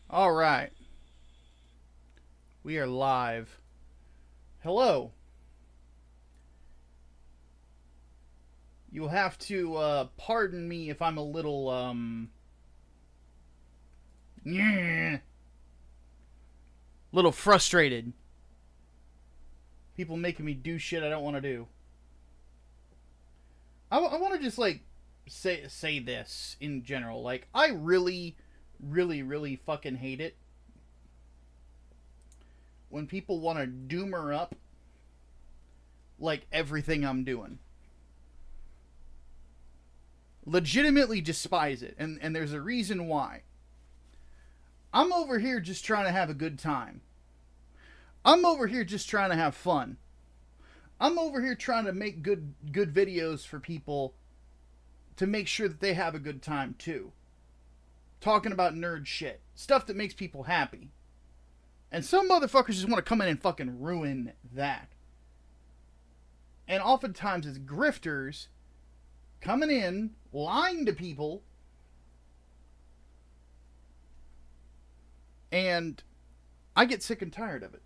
All right. We are live. Hello. You'll have to pardon me if I'm a little little frustrated. People making me do shit I don't want to do. I want to just like say this in general. Like, I really fucking hate it when people want to doomer up like everything I'm doing. Legitimately despise it, and there's a reason why. I'm over here just trying to have a good time. I'm over here just trying to have fun. I'm over here trying to make good videos for people to make sure that they have a good time too. Talking about nerd shit. Stuff that makes people happy. And some motherfuckers just want to come in and fucking ruin that. And oftentimes it's grifters coming in, lying to people, and I get sick and tired of it.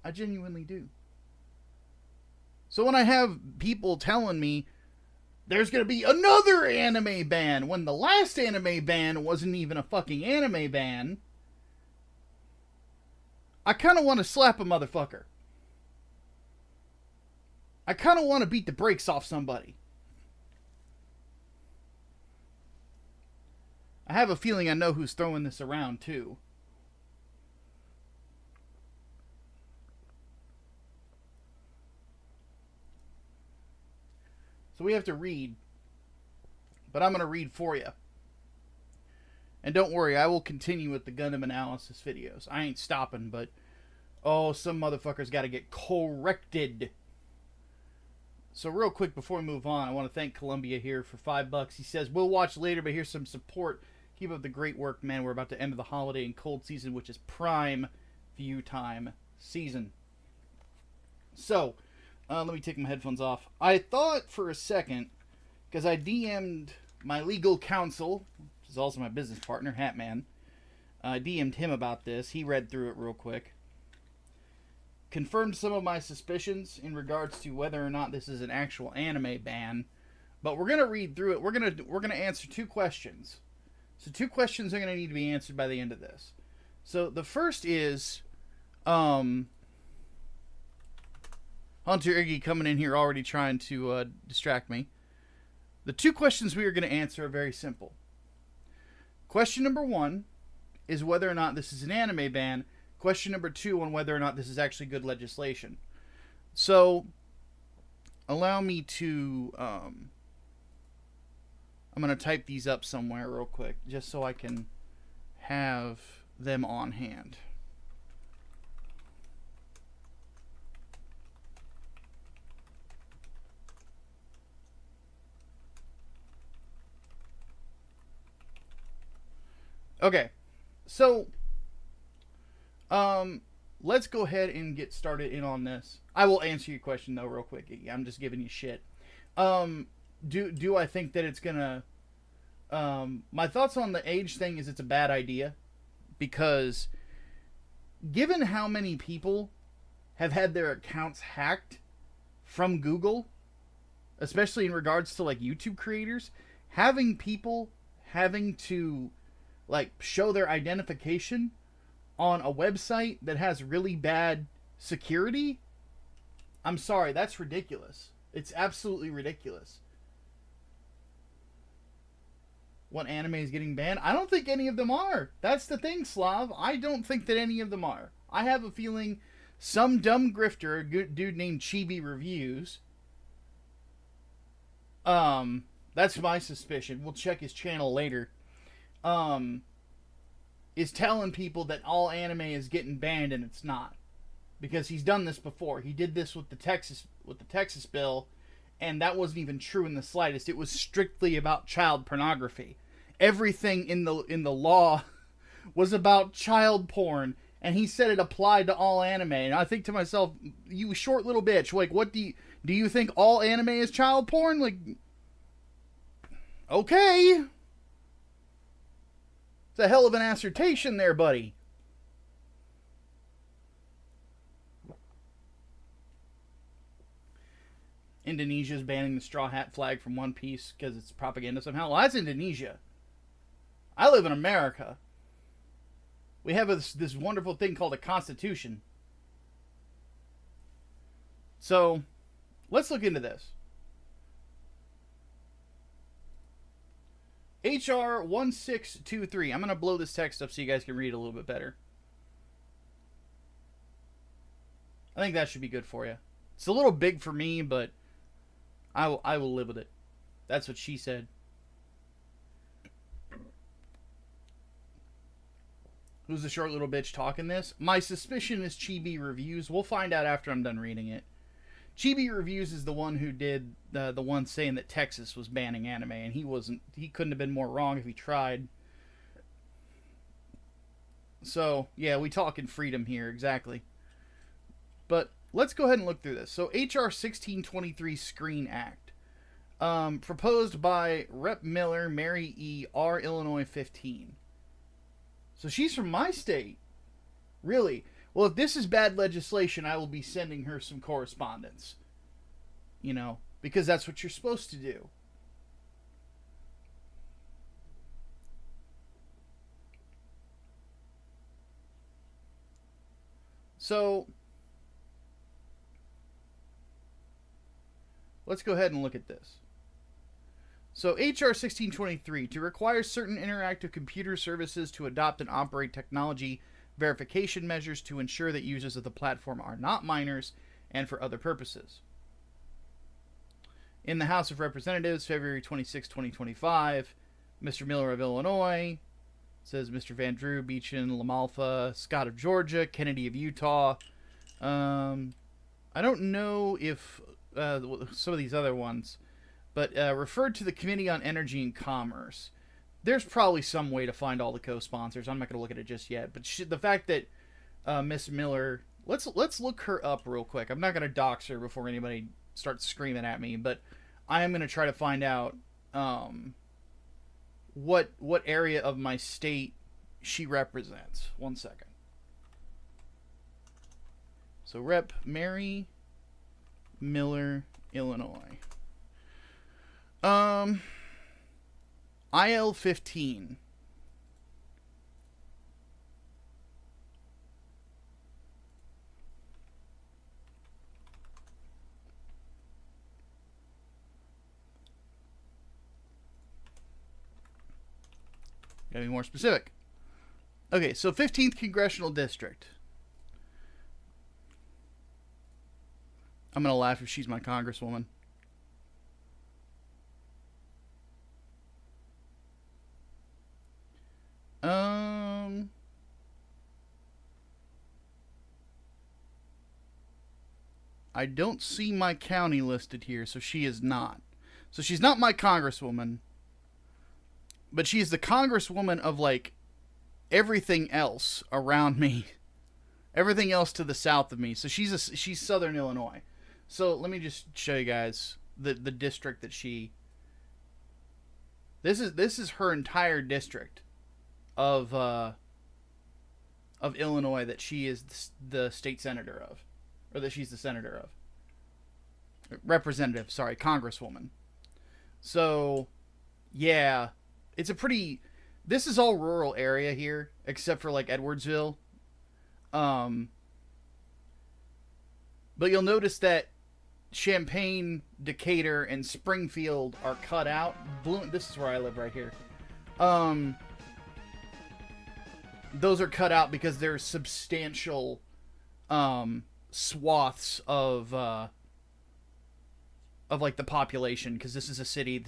I genuinely do. So when I have people telling me there's going to be another anime ban, when the last anime ban wasn't even a fucking anime ban, I kind of want to slap a motherfucker. I kind of want to beat the brakes off somebody. I have a feeling I know who's throwing this around too. So we have to read, but I'm going to read for you. And don't worry, I will continue with the Gundam analysis videos. I ain't stopping, but oh, some motherfuckers got to get corrected. So real quick before we move on, I want to thank Columbia here for $5. He says, we'll watch later, but here's some support. Keep up the great work, man. We're about to enter the holiday and cold season, which is prime view time season. So, let me take my headphones off. I thought for a second, because I DM'd my legal counsel, which is also my business partner, Hatman. I DM'd him about this. He read through it real quick. Confirmed some of my suspicions in regards to whether or not this is an actual anime ban. But we're going to read through it. We're going to answer two questions. So two questions are going to need to be answered by the end of this. So the first is... Hunter Iggy coming in here already trying to distract me. The two questions we are going to answer are very simple. Question number 1 is whether or not this is an anime ban. Question number 2 on whether or not this is actually good legislation. So, allow me to... I'm going to type these up somewhere real quick, just so I can have them on hand. Okay, so, let's go ahead and get started in on this. I will answer your question, though, real quick. I'm just giving you shit. Do I think that it's gonna... my thoughts on the age thing is it's a bad idea. Because, given how many people have had their accounts hacked from Google, especially in regards to, like, YouTube creators, having people having to... like, show their identification on a website that has really bad security, I'm sorry, that's ridiculous. It's absolutely ridiculous. What anime is getting banned? I don't think any of them are. That's the thing, Slav. I don't think that any of them are. I have a feeling some dumb grifter, a dude named Chibi Reviews, that's my suspicion. We'll check his channel later. Is telling people that all anime is getting banned, and it's not. Because he's done this before. He did this with the Texas bill, and that wasn't even true in the slightest. It was strictly about child pornography. Everything in the law was about child porn, and he said it applied to all anime. And I think to myself, you short little bitch, like, what do you think all anime is child porn? Like, okay. It's a hell of an assertion there, buddy. Indonesia's banning the straw hat flag from One Piece because it's propaganda somehow. Well, that's Indonesia. I live in America. We have this wonderful thing called a constitution. So, let's look into this. HR 1623. I'm going to blow this text up so you guys can read it a little bit better. I think that should be good for you. It's a little big for me, but I will live with it. That's what she said. Who's the short little bitch talking this? My suspicion is Chibi Reviews. We'll find out after I'm done reading it. Chibi Reviews is the one who did the one saying that Texas was banning anime, and he couldn't have been more wrong if he tried. So, yeah, we talking freedom here, exactly. But let's go ahead and look through this. So, HR 1623 Screen Act. Proposed by Rep. Miller, Mary E., R. Illinois 15. So she's from my state. Really? Well, if this is bad legislation, I will be sending her some correspondence. You know, because that's what you're supposed to do. So, let's go ahead and look at this. So, HR 1623, to require certain interactive computer services to adopt and operate technology verification measures to ensure that users of the platform are not minors and for other purposes. In the House of Representatives, February 26, 2025, Mr. Miller of Illinois, says Mr. Van Drew, Beechin, Lamalfa, Scott of Georgia, Kennedy of Utah. I don't know if some of these other ones, but referred to the Committee on Energy and Commerce. There's probably some way to find all the co-sponsors. I'm not going to look at it just yet. But the fact that Miss Miller... Let's look her up real quick. I'm not going to dox her before anybody starts screaming at me. But I am going to try to find out what area of my state she represents. 1 second. So Rep. Mary Miller, Illinois. IL 15. Gotta be more specific. Okay, so 15th Congressional District. I'm gonna laugh if she's my congresswoman. I don't see my county listed here, so she is not. So she's not my congresswoman, but she is the congresswoman of, like, everything else around me. Everything else to the south of me. So she's Southern Illinois. So let me just show you guys the district that she... This is her entire district of Illinois that she is the state senator of, or that she's the senator of. Representative, sorry, congresswoman. So, yeah, it's a pretty... This is all rural area here, except for, like, Edwardsville. But you'll notice that Champaign, Decatur, and Springfield are cut out. This is where I live right here. Those are cut out because there's substantial swaths of like the population, because this is a city.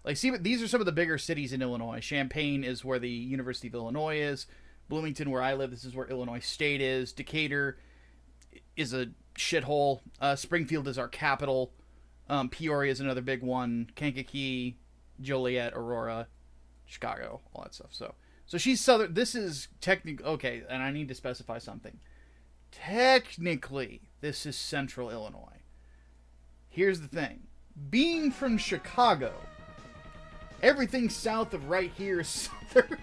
Like, see, these are some of the bigger cities in Illinois. Champaign is where the University of Illinois is. Bloomington, where I live, this is where Illinois State is. Decatur is a shithole. Springfield is our capital. Peoria is another big one. Kankakee, Joliet, Aurora, Chicago, all that stuff. So she's southern. This is technically, okay, and I need to specify something. Technically, this is central Illinois. Here's the thing. Being from Chicago, everything south of right here is southern.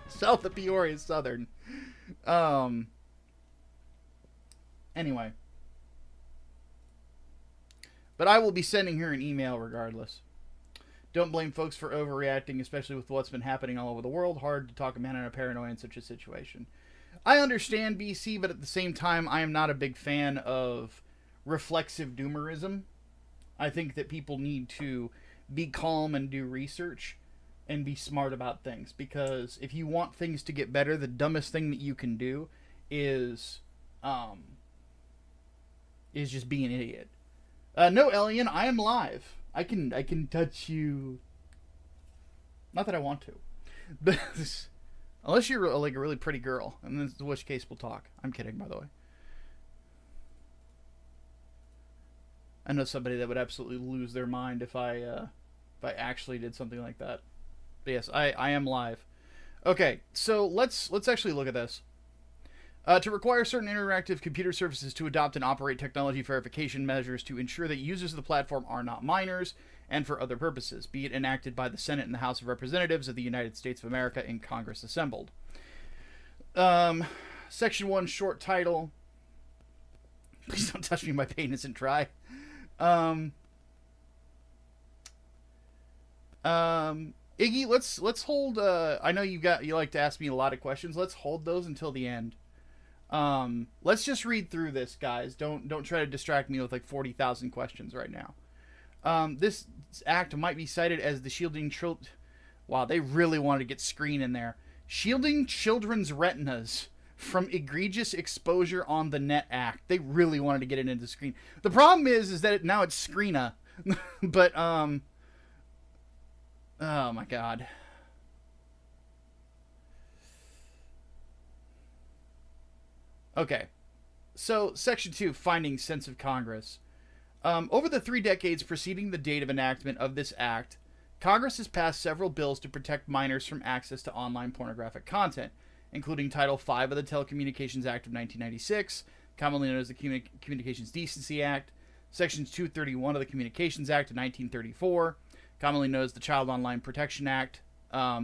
South of Peoria is southern. Anyway. But I will be sending her an email regardless. Don't blame folks for overreacting, especially with what's been happening all over the world. Hard to talk a man out of paranoia in such a situation. I understand, BC, but at the same time, I am not a big fan of reflexive doomerism. I think that people need to be calm and do research and be smart about things, because if you want things to get better, the dumbest thing that you can do is just be an idiot. No, Elian, I am live. I can touch you. Not that I want to, but unless you're like a really pretty girl, and in which case we'll talk. I'm kidding, by the way. I know somebody that would absolutely lose their mind if I actually did something like that. But yes, I am live. Okay, so let's actually look at this. To require certain interactive computer services to adopt and operate technology verification measures to ensure that users of the platform are not minors, and for other purposes, be it enacted by the Senate and the House of Representatives of the United States of America in Congress assembled. Section 1, short title. Please don't touch me, my pain isn't dry. Iggy, let's hold, I know you like to ask me a lot of questions. Let's hold those until the end. Let's just read through this, guys. Don't try to distract me with like 40,000 questions right now. This act might be cited as the shielding wow, they really wanted to get screen in there. Shielding children's retinas from egregious exposure on the net act. They really wanted to get it into screen. The problem is that now it's screena. But oh my god. Okay, so Section 2, Finding Sense of Congress. Over the 3 decades preceding the date of enactment of this act, Congress has passed several bills to protect minors from access to online pornographic content, including Title V of the Telecommunications Act of 1996, commonly known as the Communications Decency Act, Sections 231 of the Communications Act of 1934, commonly known as the Child Online Protection Act.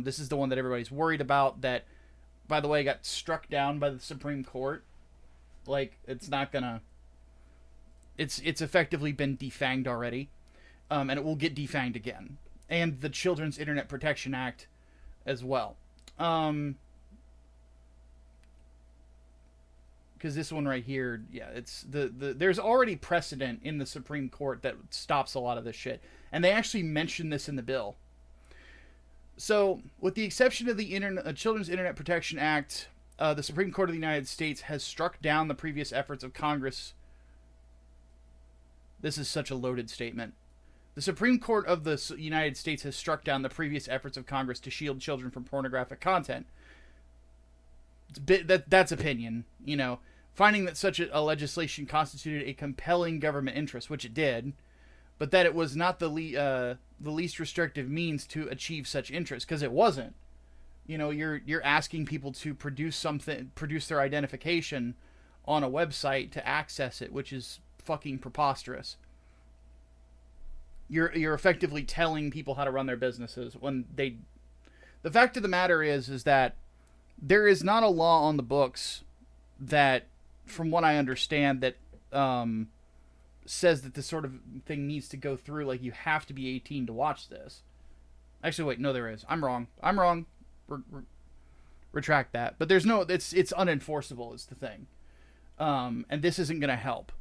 This is the one that everybody's worried about, that, by the way, got struck down by the Supreme Court. Like, it's not gonna... It's effectively been defanged already. And it will get defanged again. And the Children's Internet Protection Act as well. Because this one right here, yeah, it's there's already precedent in the Supreme Court that stops a lot of this shit. And they actually mention this in the bill. So, with the exception of the Children's Internet Protection Act, the Supreme Court of the United States has struck down the previous efforts of Congress. This is such a loaded statement. The Supreme Court of the United States has struck down the previous efforts of Congress to shield children from pornographic content. That's opinion, you know. Finding that such a legislation constituted a compelling government interest, which it did, but that it was not the least restrictive means to achieve such interest, because it wasn't. You know, you're asking people to produce their identification on a website to access it, which is fucking preposterous. You're effectively telling people how to run their businesses when they... The fact of the matter is that there is not a law on the books that, from what I understand, that says that this sort of thing needs to go through. Like, you have to be 18 to watch this. Actually, wait, no, there is. I'm wrong. We're retract that. But there's no, it's unenforceable is the thing. And this isn't going to help.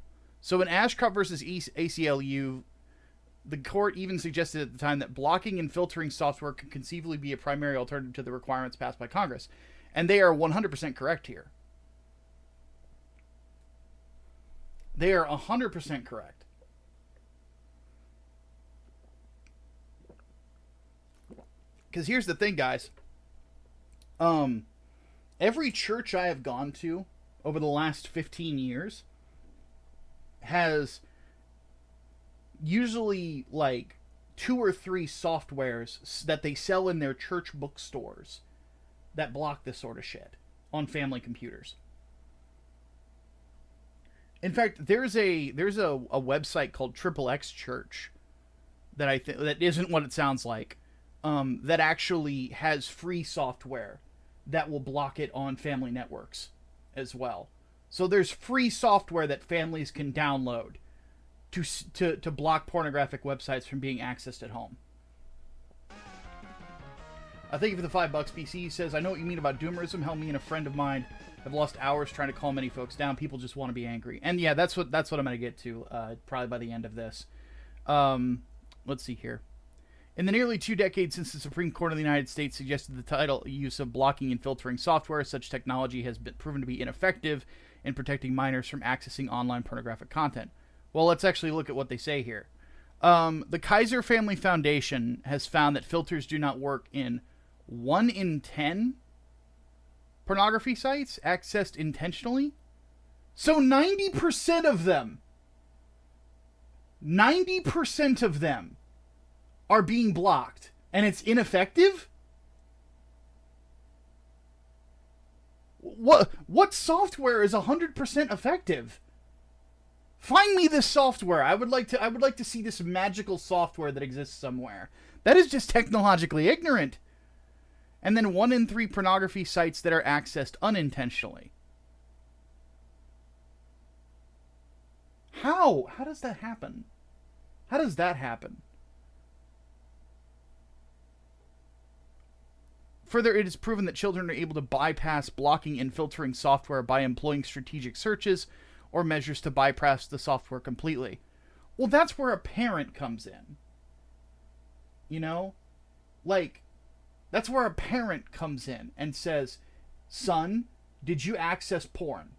So in Ashcroft versus ACLU, the court even suggested at the time that blocking and filtering software could conceivably be a primary alternative to the requirements passed by Congress. And they are 100% correct here. They are 100% correct. Because here's the thing, guys. Every church I have gone to over the last 15 years has usually like 2 or 3 softwares that they sell in their church bookstores that block this sort of shit on family computers. In fact, there's a website called XXX Church that I think that isn't what it sounds like. That actually has free software that will block it on family networks as well. So there's free software that families can download to block pornographic websites from being accessed at home. I thank you for the $5. BC says, I know what you mean about doomerism. Hell, me and a friend of mine have lost hours trying to calm many folks down. People just want to be angry. And yeah, that's what I'm going to get to probably by the end of this. Let's see here. In the nearly 2 decades since the Supreme Court of the United States suggested the title use of blocking and filtering software, such technology has been proven to be ineffective in protecting minors from accessing online pornographic content. Well, let's actually look at what they say here. The Kaiser Family Foundation has found that filters do not work in 1 in 10 pornography sites accessed intentionally. So 90% of them, 90% of them are being blocked, and it's ineffective? What software is 100% effective? Find me this software. I would like to see this magical software that exists somewhere. That is just technologically ignorant. And then 1 in 3 pornography sites that are accessed unintentionally. How? How does that happen? How does that happen? Further, it is proven that children are able to bypass blocking and filtering software by employing strategic searches or measures to bypass the software completely. Well, that's where a parent comes in. You know? Like, that's where a parent comes in and says, son, did you access porn?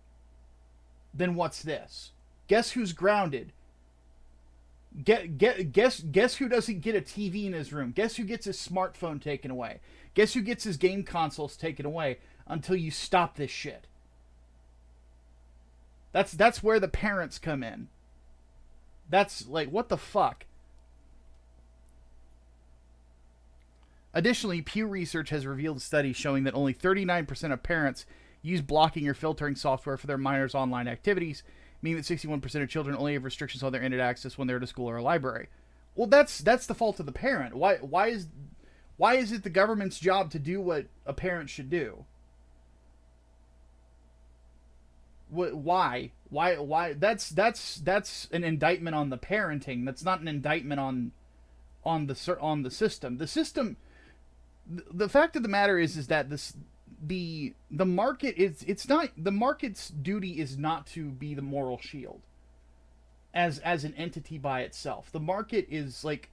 Then what's this? Guess who's grounded? Guess who doesn't get a TV in his room? Guess who gets his smartphone taken away? Guess who gets his game consoles taken away until you stop this shit? That's where the parents come in. That's like, what the fuck? Additionally, Pew Research has revealed studies showing that only 39% of parents use blocking or filtering software for their minors' online activities, meaning that 61% of children only have restrictions on their internet access when they're at a school or a library. Well, that's the fault of the parent. Why is it the government's job to do what a parent should do? Why? That's an indictment on the parenting. That's not an indictment on the system. The system. The fact of the matter is that the market it's not, the market's duty is not to be the moral shield as an entity by itself. The market is like,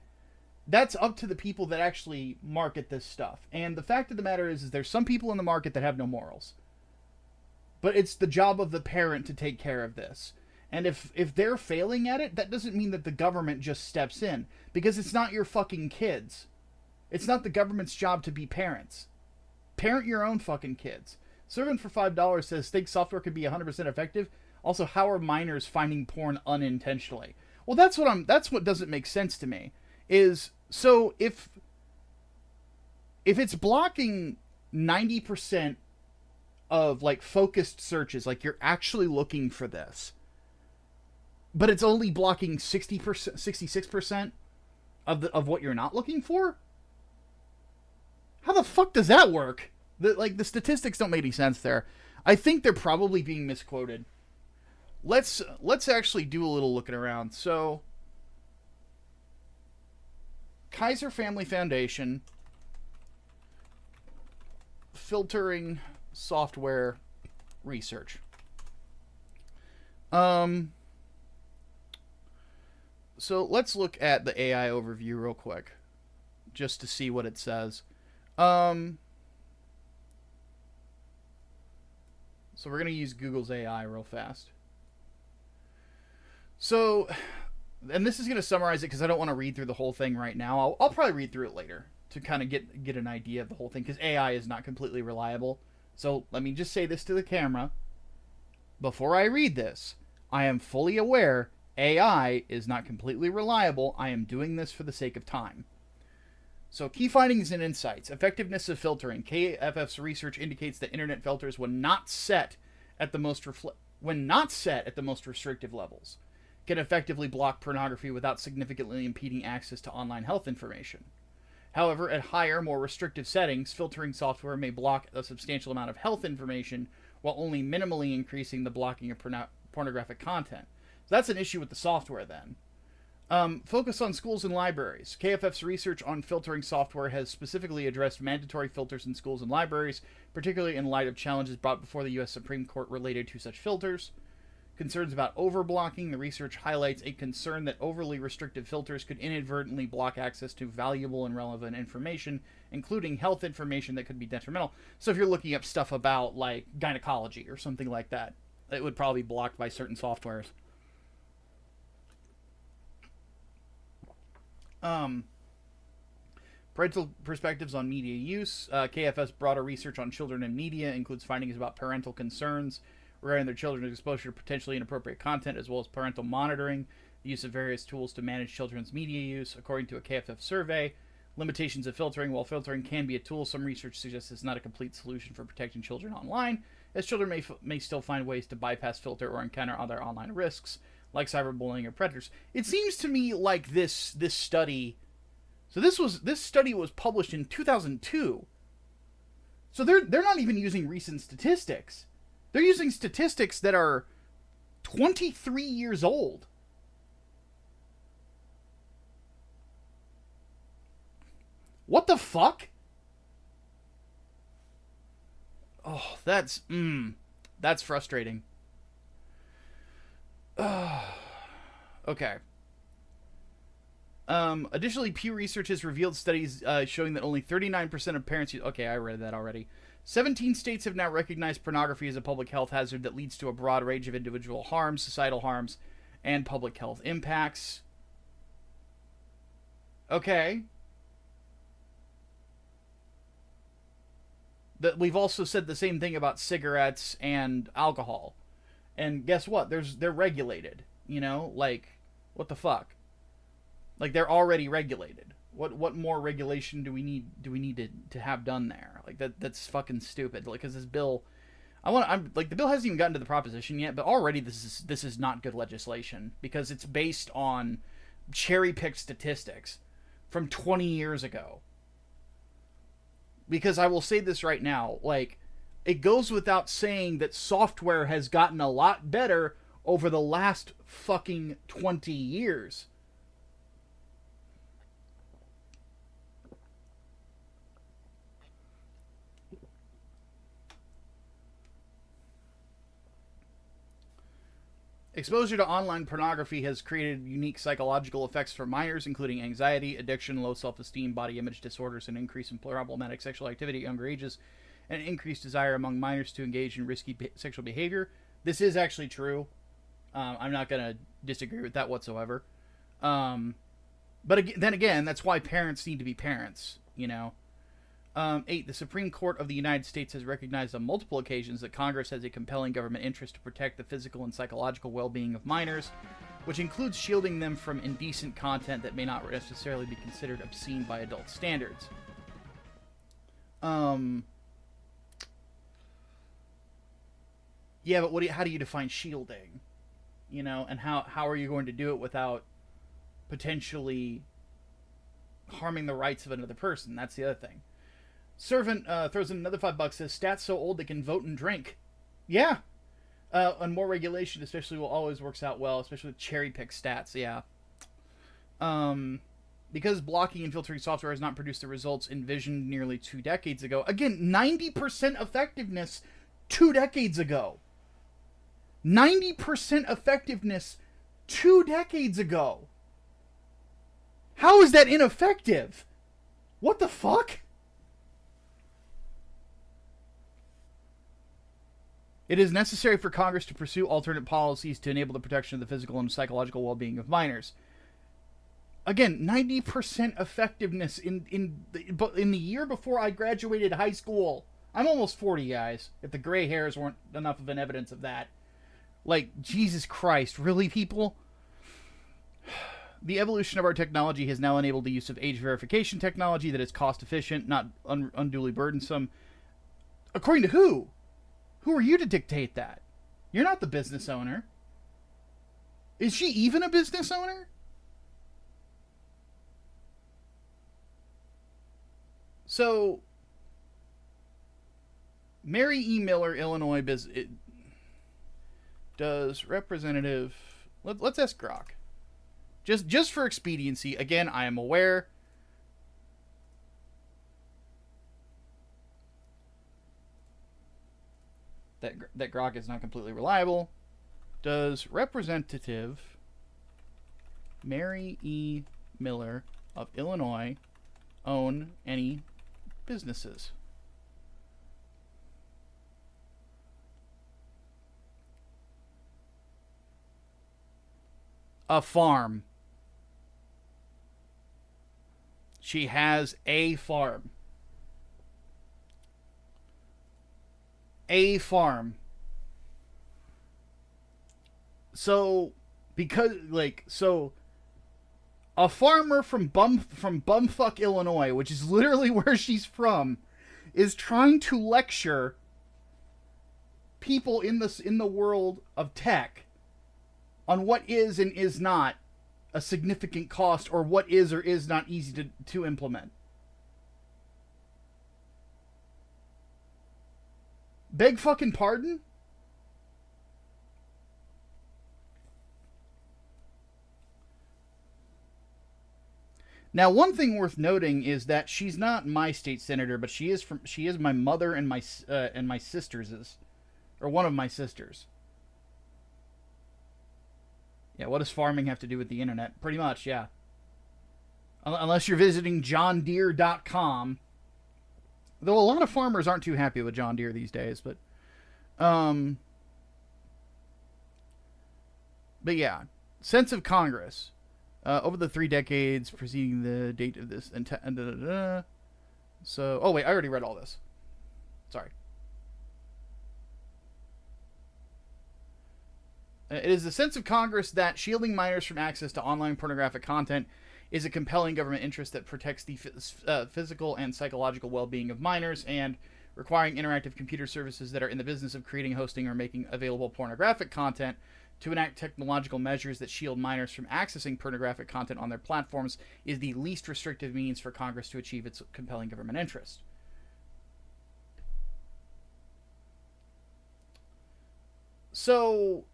that's up to the people that actually market this stuff. And the fact of the matter is there's some people in the market that have no morals. But it's the job of the parent to take care of this. And if they're failing at it, that doesn't mean that the government just steps in. Because it's not your fucking kids. It's not the government's job to be parents. Parent your own fucking kids. Servant for $5 says, think software could be 100% effective? Also, how are minors finding porn unintentionally? Well, that's what doesn't make sense to me. Is, so if it's blocking 90% of like focused searches, like you're actually looking for this, but it's only blocking 60%, 66% of what you're not looking for? How the fuck does that work? The statistics don't make any sense there. I think they're probably being misquoted. Let's actually do a little looking around. So, Kaiser Family Foundation filtering software research. So let's look at the AI overview real quick, just to see what it says. So we're going to use Google's AI real fast. So, and this is going to summarize it because I don't want to read through the whole thing right now. I'll probably read through it later to kind of get an idea of the whole thing, because AI is not completely reliable. So let me just say this to the camera. Before I read this, I am fully aware AI is not completely reliable. I am doing this for the sake of time. So, key findings and insights. Effectiveness of filtering. KFF's research indicates that internet filters, when not set at the most restrictive levels, can effectively block pornography without significantly impeding access to online health information. However, at higher, more restrictive settings, filtering software may block a substantial amount of health information while only minimally increasing the blocking of pornographic content. So that's an issue with the software then. Focus on schools and libraries. KFF's research on filtering software has specifically addressed mandatory filters in schools and libraries, particularly in light of challenges brought before the U.S. Supreme Court related to such filters. Concerns about overblocking. The research highlights a concern that overly restrictive filters could inadvertently block access to valuable and relevant information, including health information that could be detrimental. So if you're looking up stuff about, like, gynecology or something like that, it would probably be blocked by certain softwares. Parental perspectives on media use. KFS broader research on children and media includes findings about parental concerns regarding their children's exposure to potentially inappropriate content, as well as parental monitoring, the use of various tools to manage children's media use. According to a KFF survey, limitations of filtering. While filtering can be a tool, some research suggests it's not a complete solution for protecting children online, as children may still find ways to bypass filter or encounter other online risks, like cyberbullying or predators. It seems to me like this study... So this study was published in 2002. So they're not even using recent statistics. They're using statistics that are 23 years old. What the fuck? Oh, that's frustrating. Okay. Additionally, Pew Research has revealed studies showing that only 39% of parents... Okay, I read that already. 17 states have now recognized pornography as a public health hazard that leads to a broad range of individual harms, societal harms, and public health impacts. Okay. We've also said the same thing about cigarettes and alcohol. And guess what? They're regulated. You know? Like, what the fuck? Like, they're already regulated. What more regulation do we need to have done there? Like, that's fucking stupid. Like, because this bill, the bill hasn't even gotten to the proposition yet, but already this is not good legislation, because it's based on cherry-picked statistics from 20 years ago. Because I will say this right now, like, it goes without saying that software has gotten a lot better over the last fucking 20 years. Exposure to online pornography has created unique psychological effects for minors, including anxiety, addiction, low self-esteem, body image disorders, an increase in problematic sexual activity at younger ages, and an increased desire among minors to engage in risky sexual behavior. This is actually true. I'm not going to disagree with that whatsoever. But then again, that's why parents need to be parents, you know. 8. The Supreme Court of the United States has recognized on multiple occasions that Congress has a compelling government interest to protect the physical and psychological well-being of minors, which includes shielding them from indecent content that may not necessarily be considered obscene by adult standards. Yeah, but how do you define shielding? You know, and how are you going to do it without potentially harming the rights of another person? That's the other thing. Servant throws in another $5, says, stats so old they can vote and drink. Yeah. And more regulation especially will always works out well, especially with cherry-pick stats, yeah. because blocking and filtering software has not produced the results envisioned nearly 2 decades ago. Again, 90% effectiveness 2 decades ago. 90% effectiveness 2 decades ago. How is that ineffective? What the fuck? It is necessary for Congress to pursue alternate policies to enable the protection of the physical and psychological well-being of minors. Again, 90% effectiveness in the year before I graduated high school. I'm almost 40, guys, if the gray hairs weren't enough of an evidence of that. Like, Jesus Christ, really, people? The evolution of our technology has now enabled the use of age verification technology that is cost-efficient, not unduly burdensome. According to who? Who are you to dictate that? You're not the business owner. Is she even a business owner? So, Mary E. Miller, Illinois does Representative... Let's ask Grok. Just for expediency. Again, I am aware that Grok is not completely reliable. Does Representative Mary E. Miller of Illinois own any businesses? A farm. She has a farm. A farm. So, because, like, so, a farmer from bumfuck Illinois, which is literally where she's from, is trying to lecture people in the world of tech on what is and is not a significant cost, or what is or is not easy to implement. Beg fucking pardon? Now, one thing worth noting is that she's not my state senator, but she is my mother and my sister's, or one of my sisters. Yeah, what does farming have to do with the internet? Pretty much, yeah. Unless you're visiting johndeere.com. Though a lot of farmers aren't too happy with John Deere these days, but yeah, sense of Congress. Over the 3 decades preceding the date of this... So, oh wait, I already read all this. Sorry. It is the sense of Congress that shielding minors from access to online pornographic content is a compelling government interest that protects the physical and psychological well-being of minors, and requiring interactive computer services that are in the business of creating, hosting, or making available pornographic content to enact technological measures that shield minors from accessing pornographic content on their platforms is the least restrictive means for Congress to achieve its compelling government interest. So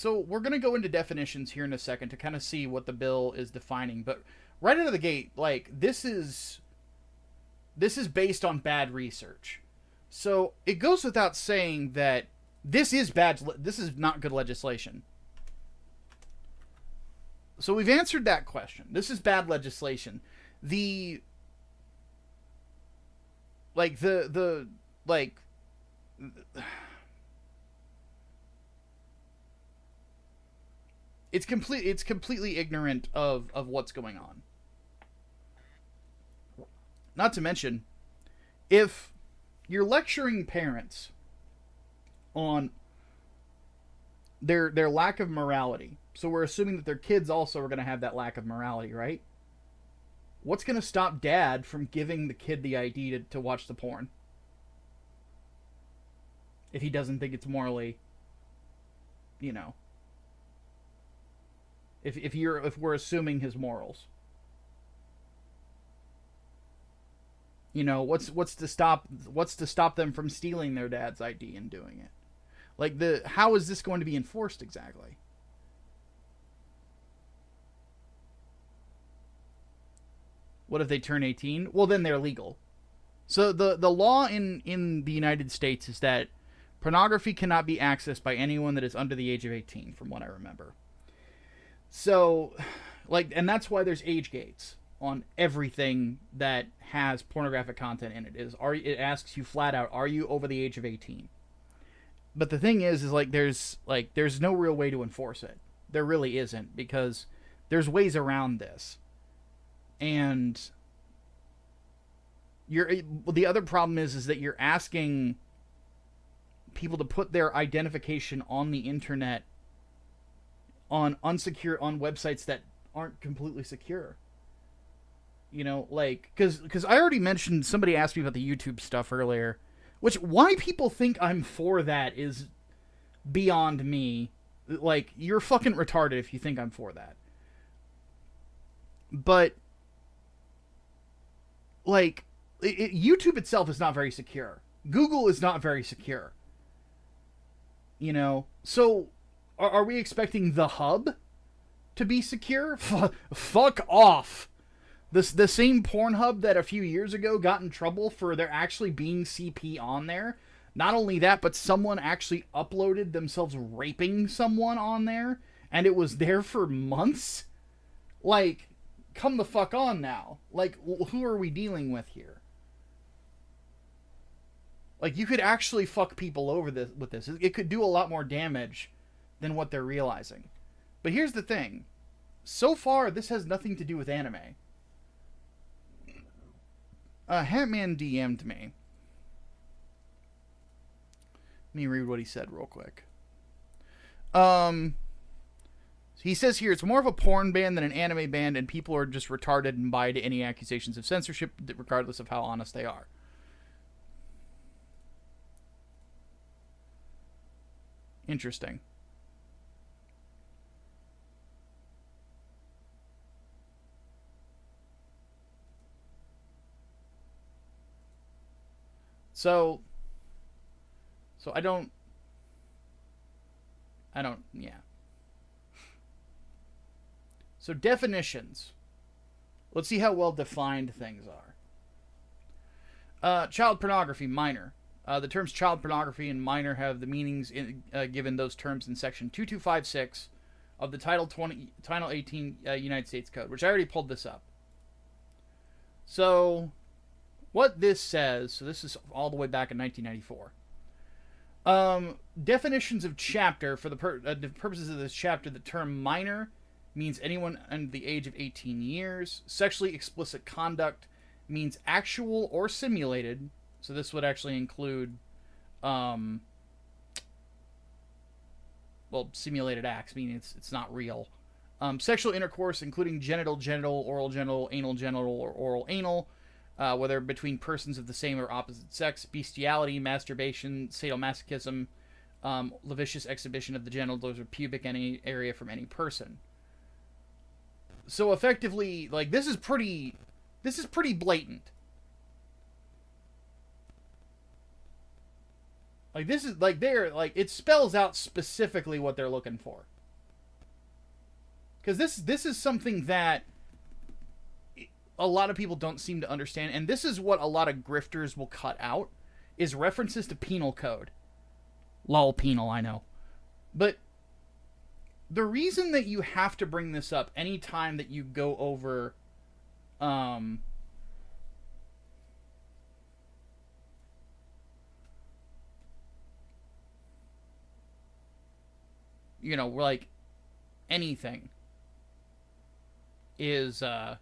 we're going to go into definitions here in a second to kind of see what the bill is defining. But right out of the gate, like, this is based on bad research. So it goes without saying that this is not good legislation. So we've answered that question. This is bad legislation. It's completely ignorant of what's going on. Not to mention, if you're lecturing parents on their lack of morality, so we're assuming that their kids also are going to have that lack of morality, right? What's going to stop dad from giving the kid the ID to watch the porn? If he doesn't think it's morally, you know, if we're assuming his morals. You know, what's to stop them from stealing their dad's ID and doing it? Like, how is this going to be enforced exactly? What if they turn 18? Well, then they're legal. So the law in the United States is that pornography cannot be accessed by anyone that is under the age of 18, from what I remember. So, like, and that's why there's age gates on everything that has pornographic content in it. It asks you flat out, are you over the age of 18? But the thing is like there's no real way to enforce it. There really isn't, because there's ways around this. And the other problem is that you're asking people to put their identification on the internet on websites that aren't completely secure. You know, like, because I already mentioned, somebody asked me about the YouTube stuff earlier, which, why people think I'm for that is beyond me. Like, you're fucking retarded if you think I'm for that. But, like, YouTube itself is not very secure. Google is not very secure. You know? So, are we expecting the hub to be secure? Fuck off. The same Pornhub that a few years ago got in trouble for there actually being CP on there. Not only that, but someone actually uploaded themselves raping someone on there, and it was there for months. Like, come the fuck on now. Like, who are we dealing with here? Like, you could actually fuck people over with this. It could do a lot more damage than what they're realizing. But here's the thing. So far, this has nothing to do with anime. Hatman DM'd me. Let me read what he said real quick. He says here, it's more of a porn ban than an anime ban, and people are just retarded and buy to any accusations of censorship, regardless of how honest they are. Interesting. So I don't, yeah. So definitions. Let's see how well defined things are. Child pornography, minor. The terms child pornography and minor have the meanings given those terms in section 2256 of the Title 18 United States Code, which I already pulled this up. So what this says, so this is all the way back in 1994. Definitions of chapter, for the purposes of this chapter, the term minor means anyone under the age of 18 years. Sexually explicit conduct means actual or simulated. So this would actually include, simulated acts, meaning it's not real. Sexual intercourse, including genital, oral genital, anal, or oral anal, whether between persons of the same or opposite sex. Bestiality, masturbation, sadomasochism, lascivious exhibition of the genitals or pubic area from any person. So effectively, like, this is pretty blatant. Like, this is, like, it spells out specifically what they're looking for. Because this is something that a lot of people don't seem to understand, and this is what a lot of grifters will cut out, is references to penal code. Lol, penal, I know. But the reason that you have to bring this up anytime that you go over, like, anything is, sorry,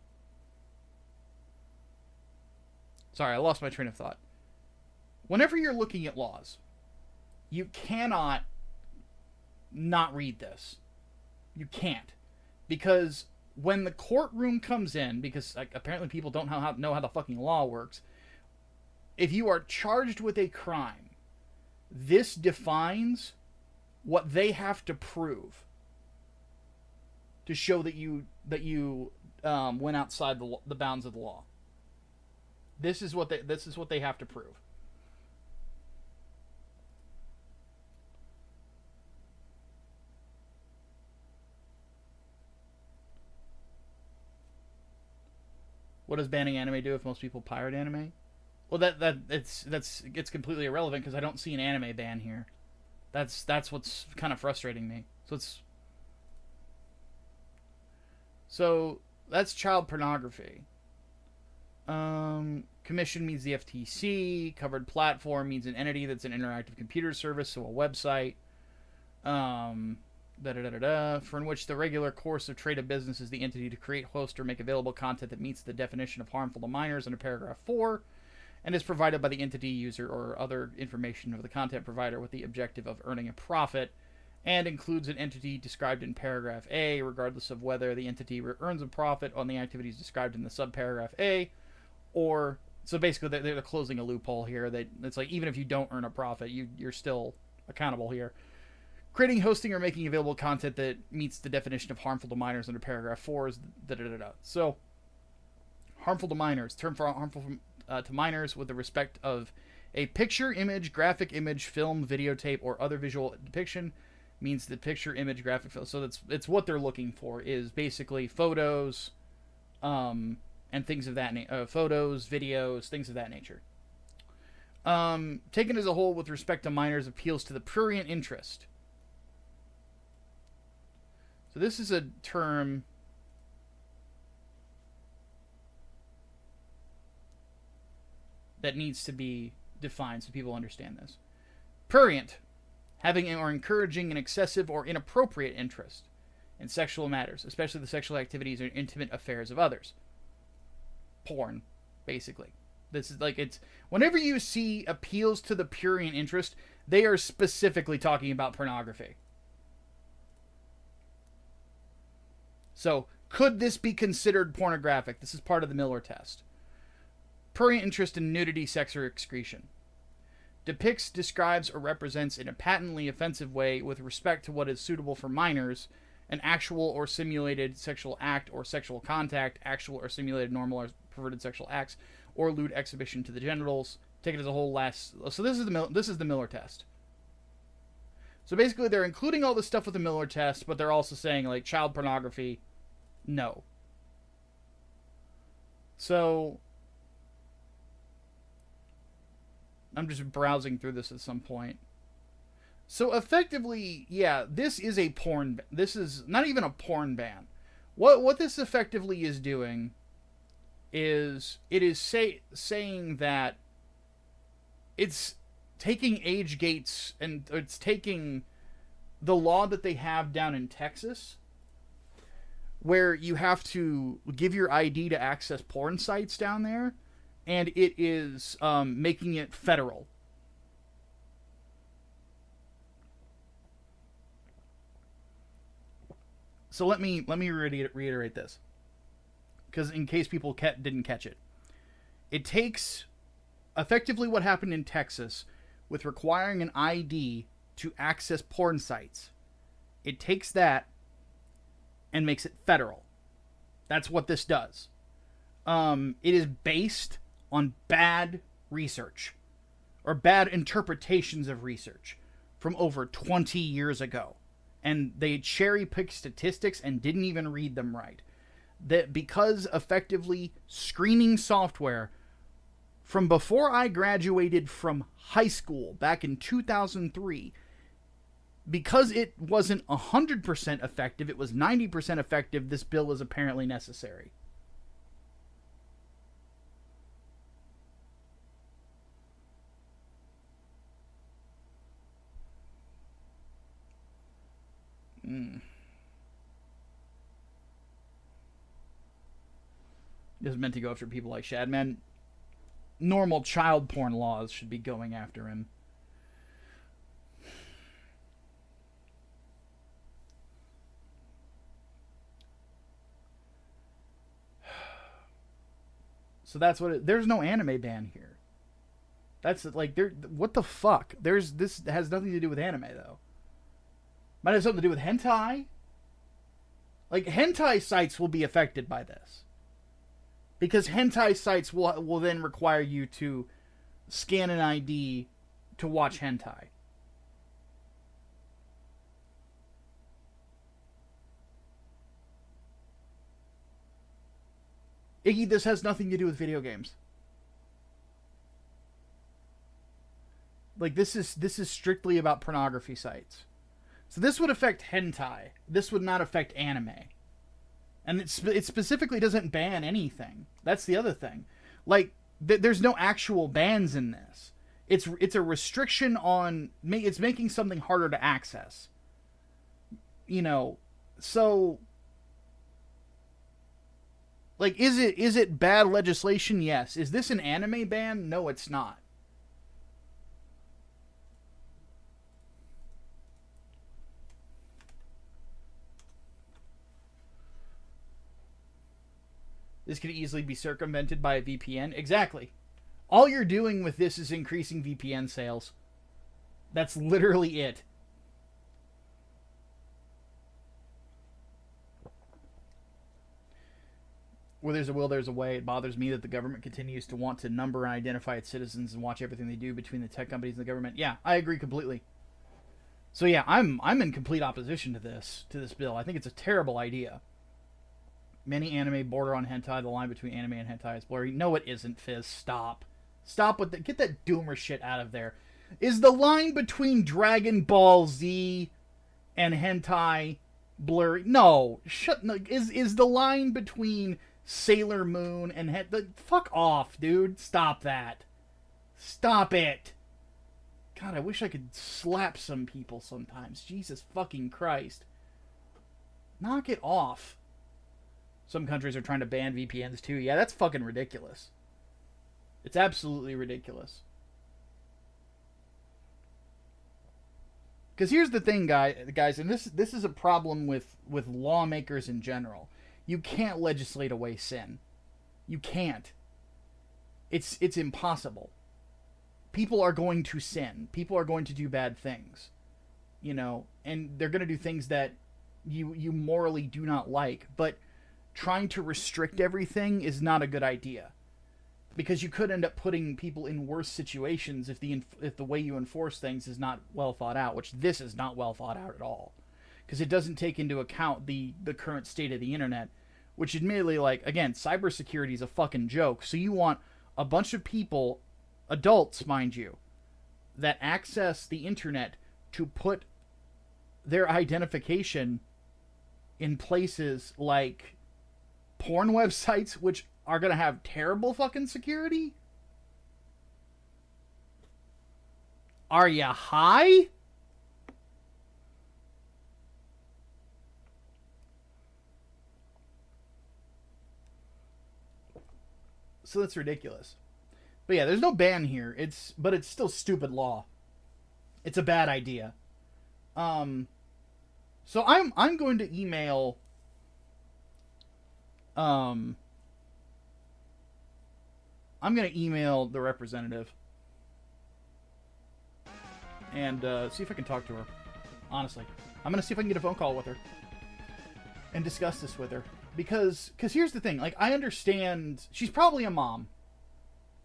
I lost my train of thought. Whenever you're looking at laws, you cannot not read this. You can't. Because when the courtroom comes in, because apparently people don't know how the fucking law works, if you are charged with a crime, this defines what they have to prove to show that you went outside the bounds of the law. This is what they have to prove. What does banning anime do if most people pirate anime? Well, it's completely irrelevant because I don't see an anime ban here. That's what's kind of frustrating me. So that's child pornography. Commission means the FTC. Covered platform means an entity that's an interactive computer service, so a website. For in which the regular course of trade of business is the entity to create, host, or make available content that meets the definition of harmful to minors under paragraph 4, and is provided by the entity, user, or other information of the content provider with the objective of earning a profit, and includes an entity described in paragraph A, regardless of whether the entity earns a profit on the activities described in the subparagraph A, or... So basically, they're closing a loophole here. It's like, even if you don't earn a profit, you're still accountable here. Creating, hosting, or making available content that meets the definition of harmful to minors under paragraph 4 is da-da-da-da. So, harmful to minors. Term for harmful to minors with the respect of a picture, image, graphic image, film, videotape, or other visual depiction means the picture, image, graphic film. So it's what they're looking for is basically photos, and things of that nature. Photos, videos, things of that nature. Taken as a whole with respect to minors appeals to the prurient interest. So this is a term that needs to be defined so people understand this. Prurient, having or encouraging an excessive or inappropriate interest in sexual matters, especially the sexual activities or intimate affairs of others. Porn, basically. This is like, it's whenever you see appeals to the prurient interest, they are specifically talking about pornography. So, could this be considered pornographic? This is part of the Miller test. Prurient interest in nudity, sex, or excretion. Depicts, describes, or represents in a patently offensive way with respect to what is suitable for minors, an actual or simulated sexual act or sexual contact, actual or simulated normal or perverted sexual acts, or lewd exhibition to the genitals. Take it as a whole So this is the Miller test. So basically, they're including all this stuff with the Miller test, but they're also saying, like, child pornography, no. So, I'm just browsing through this at some point. So, effectively, yeah, this is a porn... This is not even a porn ban. What this effectively is doing is... It is saying that it's taking age gates and it's taking the law that they have down in Texas where you have to give your ID to access porn sites down there, and it is making it federal. So let me reiterate this, because in case people didn't catch it. It takes effectively what happened in Texas with requiring an ID to access porn sites. It takes that and makes it federal. That's what this does. It is based on bad research or bad interpretations of research from over 20 years ago. And they cherry-picked statistics and didn't even read them right. That because effectively screening software from before I graduated from high school back in 2003, because it wasn't 100% effective, it was 90% effective, this bill is apparently necessary. This is meant to go after people like Shadman. Normal child porn laws should be going after him. So that's what there's no anime ban here. That's like, what the fuck? This has nothing to do with anime though. Might have something to do with hentai. Like, hentai sites will be affected by this. Because hentai sites will then require you to scan an ID to watch hentai. Iggy, this has nothing to do with video games. Like, this is strictly about pornography sites. So this would affect hentai. This would not affect anime. And it specifically doesn't ban anything. That's the other thing. Like, there's no actual bans in this. It's a restriction on... It's making something harder to access. You know, so... Like, is it bad legislation? Yes. Is this an anime ban? No, it's not. This could easily be circumvented by a VPN. Exactly. All you're doing with this is increasing VPN sales. That's literally it. Where there's a will, there's a way. It bothers me that the government continues to want to number and identify its citizens and watch everything they do between the tech companies and the government. Yeah, I agree completely. So yeah, I'm in complete opposition to this bill. I think it's a terrible idea. Many anime border on hentai. The line between anime and hentai is blurry. No, it isn't, Fizz. Stop. Stop with get that doomer shit out of there. Is the line between Dragon Ball Z and hentai blurry? No. No. Is the line between Sailor Moon and fuck off, dude. Stop that. Stop it. God, I wish I could slap some people sometimes. Jesus fucking Christ. Knock it off. Some countries are trying to ban VPNs too. Yeah, that's fucking ridiculous. It's absolutely ridiculous. Because here's the thing, guys, and this is a problem with lawmakers in general. You can't legislate away sin. You can't. It's impossible. People are going to sin. People are going to do bad things. You know, and they're going to do things that you morally do not like, but trying to restrict everything is not a good idea, because you could end up putting people in worse situations if the way you enforce things is not well thought out, which this is not well thought out at all, because it doesn't take into account the current state of the internet, which admittedly, like, again, cybersecurity is a fucking joke. So you want a bunch of people, adults mind you, that access the internet to put their identification in places like porn websites, which are going to have terrible fucking security? Are ya high? So that's ridiculous. But yeah, there's no ban here. But it's still stupid law. It's a bad idea. So I'm going to email I'm going to email the representative and see if I can talk to her. Honestly, I'm going to see if I can get a phone call with her and discuss this with her, because here's the thing. Like, I understand she's probably a mom.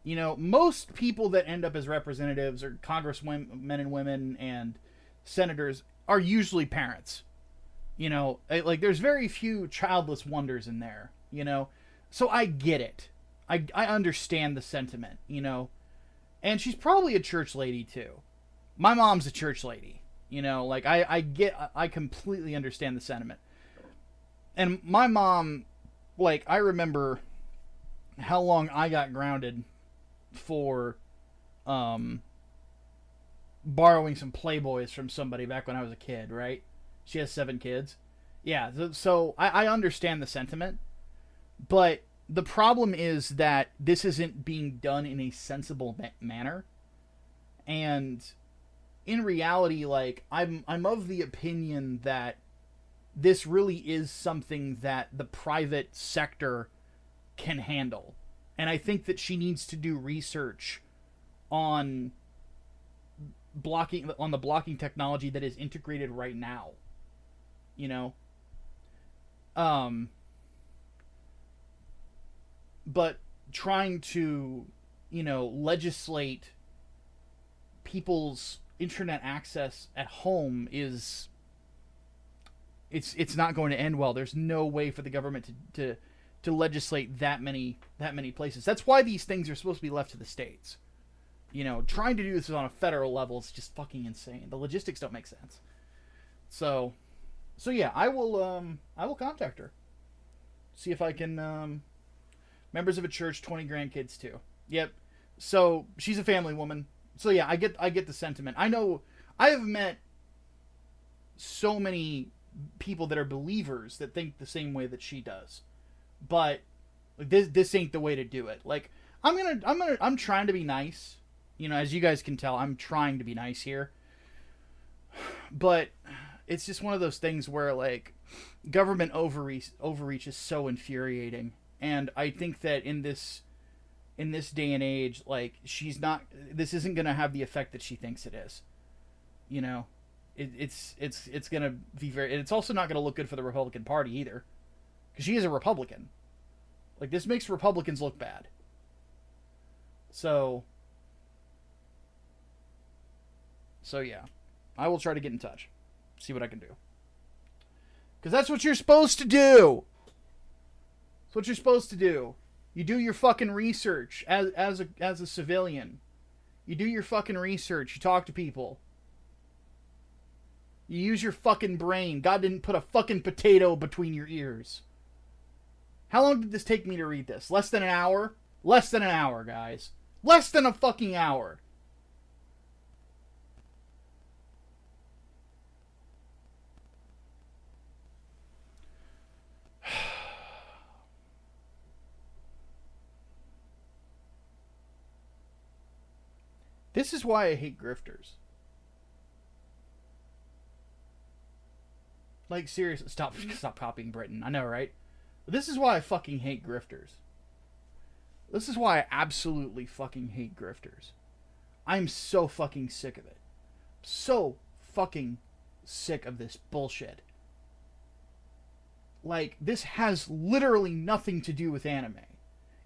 You know, most people that end up as representatives or congressmen and women and senators are usually parents. You know, like, there's very few childless wonders in there, you know? So I get it. I understand the sentiment, you know? And she's probably a church lady, too. My mom's a church lady, you know? Like, I completely understand the sentiment. And my mom, like, I remember how long I got grounded for borrowing some Playboys from somebody back when I was a kid, right? She has 7 kids. Yeah, so I understand the sentiment, but the problem is that this isn't being done in a sensible manner. And in reality, like, I'm of the opinion that this really is something that the private sector can handle. And I think that she needs to do research on the blocking technology that is integrated right now. You know? But trying to, you know, legislate people's internet access at home is... It's not going to end well. There's no way for the government to to legislate that many places. That's why these things are supposed to be left to the states. You know, trying to do this on a federal level is just fucking insane. The logistics don't make sense. So yeah, I will contact her. See if I can, members of a church, 20 grandkids too. Yep. So she's a family woman. So yeah, I get the sentiment. I know I have met so many people that are believers that think the same way that she does. But like, this ain't the way to do it. Like, I'm trying to be nice. You know, as you guys can tell, I'm trying to be nice here. But it's just one of those things where, like, government overreach is so infuriating. And I think that in this day and age, like, this isn't going to have the effect that she thinks it is. You know, it's going to be it's also not going to look good for the Republican Party either. Because she is a Republican. Like, this makes Republicans look bad. So yeah, I will try to get in touch, see what I can do. Because that's what you're supposed to do. That's what you're supposed to do. You do your fucking research as a civilian. You do your fucking research. You talk to people. You use your fucking brain. God didn't put a fucking potato between your ears. How long did this take me to read this? Less than an hour? Less than an hour, guys. Less than a fucking hour. This is why I hate grifters. Like, seriously, stop copying Britain. I know, right? But this is why I fucking hate grifters. This is why I absolutely fucking hate grifters. I'm so fucking sick of it. So fucking sick of this bullshit. Like, this has literally nothing to do with anime.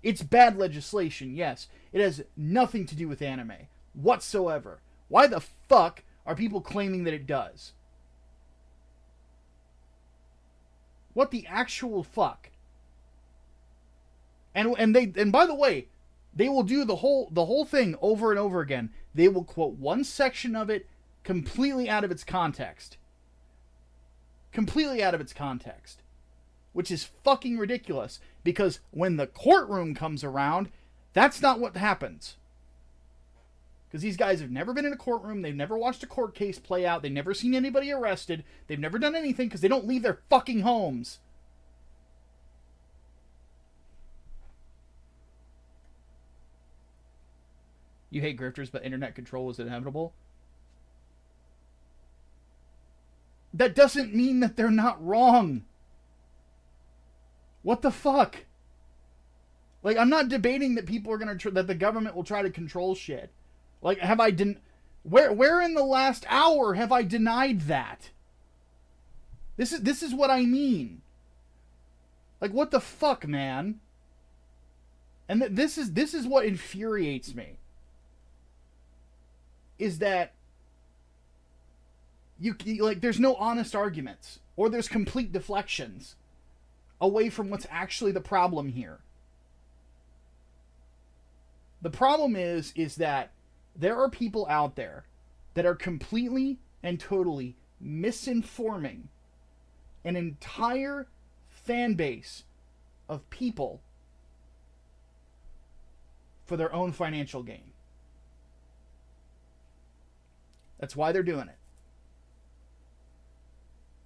It's bad legislation, yes. It has nothing to do with anime whatsoever. Why the fuck are people claiming that it does? What the actual fuck? And by the way, they will do the whole thing over and over again. They will quote one section of it completely out of its context. Completely out of its context. Which is fucking ridiculous, because when the courtroom comes around, that's not what happens. Because these guys have never been in a courtroom, they've never watched a court case play out, they've never seen anybody arrested, they've never done anything because they don't leave their fucking homes. You hate grifters, but internet control is inevitable? That doesn't mean that they're not wrong. What the fuck? Like, I'm not debating that people are gonna that the government will try to control shit. Like, have I where in the last hour have I denied that? This is what I mean. Like, what the fuck, man? And this is what infuriates me. Is that you like, there's no honest arguments, or there's complete deflections away from what's actually the problem here. The problem is that there are people out there that are completely and totally misinforming an entire fan base of people for their own financial gain. That's why they're doing it.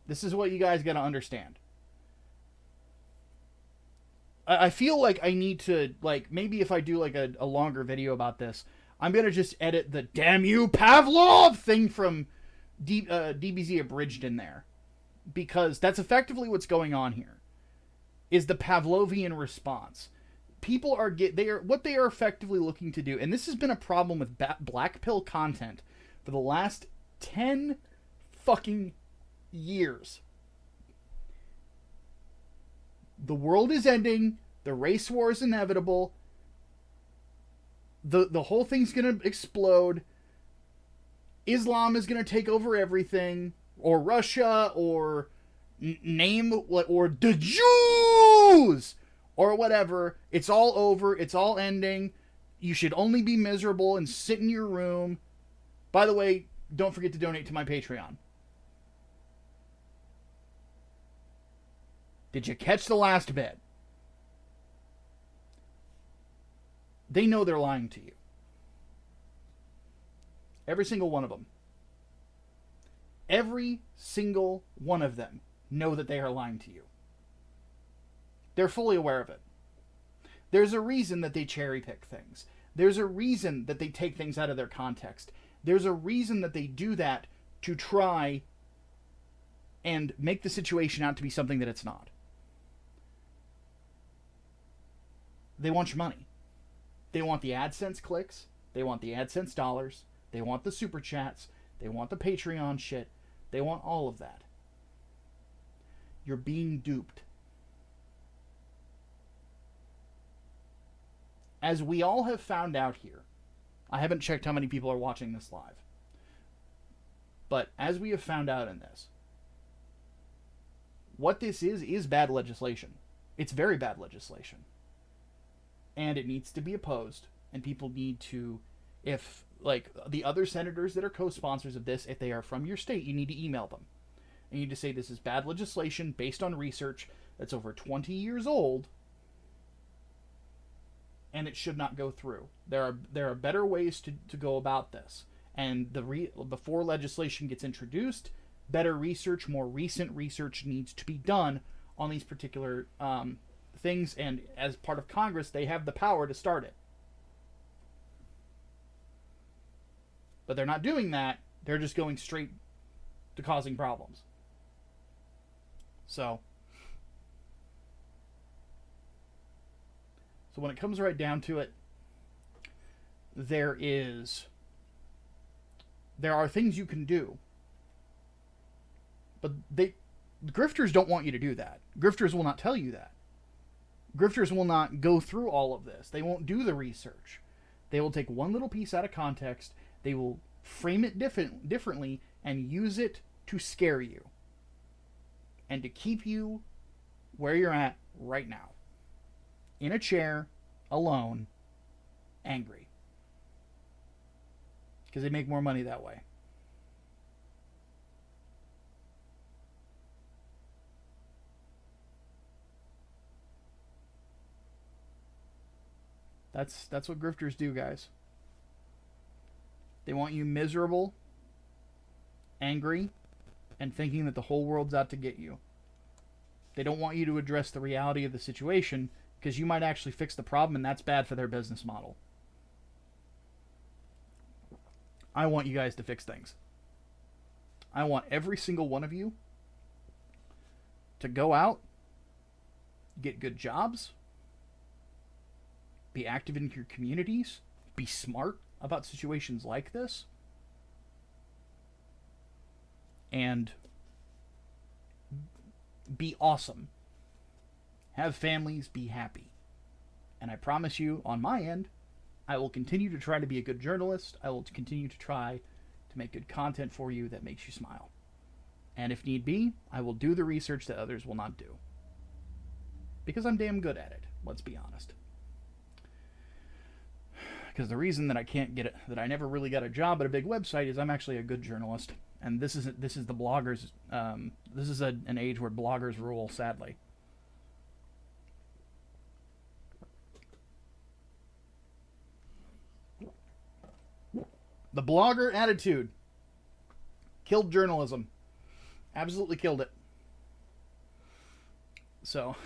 This is what you guys got to understand. I feel like I need to, like, maybe if I do like a longer video about this, I'm going to just edit the "damn you Pavlov" thing from DBZ Abridged in there. Because that's effectively what's going on here. Is the Pavlovian response. People are what they are effectively looking to do, and this has been a problem with black pill content for the last 10 fucking years. The world is ending. The race war is inevitable. The whole thing's going to explode. Islam is going to take over everything. Or Russia. Or or the Jews. or whatever. It's all over. It's all ending. You should only be miserable and sit in your room. By the way, don't forget to donate to my Patreon. Did you catch the last bit? They know they're lying to you. Every single one of them. Every single one of them know that they are lying to you. They're fully aware of it. There's a reason that they cherry pick things. There's a reason that they take things out of their context. There's a reason that they do that to try and make the situation out to be something that it's not. They want your money. They want the AdSense clicks. They want the AdSense dollars. They want the super chats. They want the Patreon shit. They want all of that. You're being duped. As we all have found out here, I haven't checked how many people are watching this live, but as we have found out in this, what this is bad legislation. It's very bad legislation. And it needs to be opposed, and people need to, if, like, the other senators that are co-sponsors of this, if they are from your state, you need to email them. And you need to say this is bad legislation based on research that's over 20 years old, and it should not go through. There are better ways to go about this. And before legislation gets introduced, better research, more recent research needs to be done on these particular things, and as part of Congress, they have the power to start it. But they're not doing that. They're just going straight to causing problems. So when it comes right down to it, there are things you can do. But the grifters don't want you to do that. Grifters will not tell you that. Grifters will not go through all of this. They won't do the research. They will take one little piece out of context. They will frame it differently and use it to scare you. And to keep you where you're at right now. In a chair, alone, angry. Because they make more money that way. That's what grifters do, guys. They want you miserable, angry, and thinking that the whole world's out to get you. They don't want you to address the reality of the situation, because you might actually fix the problem, and that's bad for their business model. I want you guys to fix things. I want every single one of you to go out, get good jobs, be active in your communities, be smart about situations like this, and be awesome. Have families, be happy. And I promise you, on my end, I will continue to try to be a good journalist. I will continue to try to make good content for you that makes you smile. And if need be, I will do the research that others will not do. Because I'm damn good at it, let's be honest. Because the reason that I can't get it, that I never really got a job at a big website, is I'm actually a good journalist. And this is the bloggers. This is an age where bloggers rule, sadly. The blogger attitude killed journalism. Absolutely killed it. So,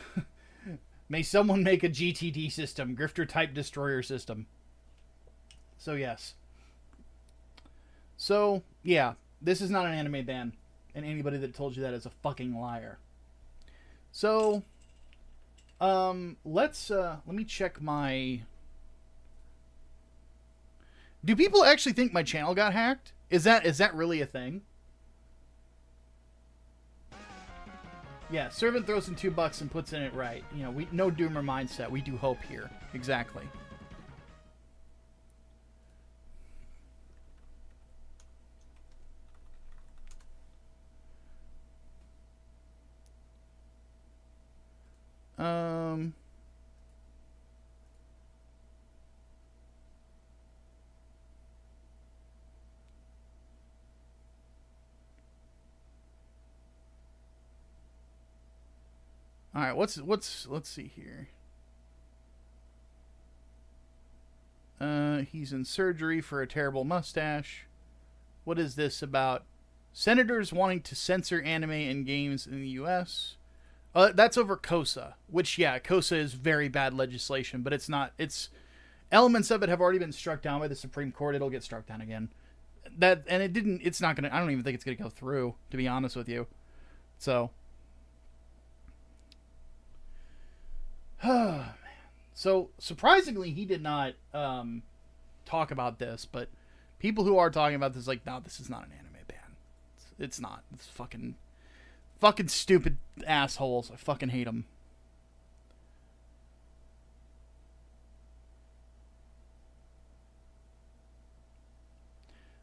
may someone make a GTD system, grifter type destroyer system. So yes. So, yeah, this is not an anime ban, and anybody that told you that is a fucking liar. So, let me check my... Do people actually think my channel got hacked? Is that really a thing? Yeah, servant throws in $2 and puts in it right. You know, we no doomer mindset. We do hope here. Exactly. All right, let's see here. He's in surgery for a terrible mustache. What is this about? Senators wanting to censor anime and games in the U.S. That's over KOSA, which, yeah, KOSA is very bad legislation, but it's not. It's elements of it have already been struck down by the Supreme Court. It'll get struck down again. It didn't. It's not gonna. I don't even think it's gonna go through, to be honest with you. So, man. So surprisingly, he did not talk about this, but people who are talking about this, like, no, this is not an anime ban. It's not. It's fucking stupid assholes. I fucking hate them.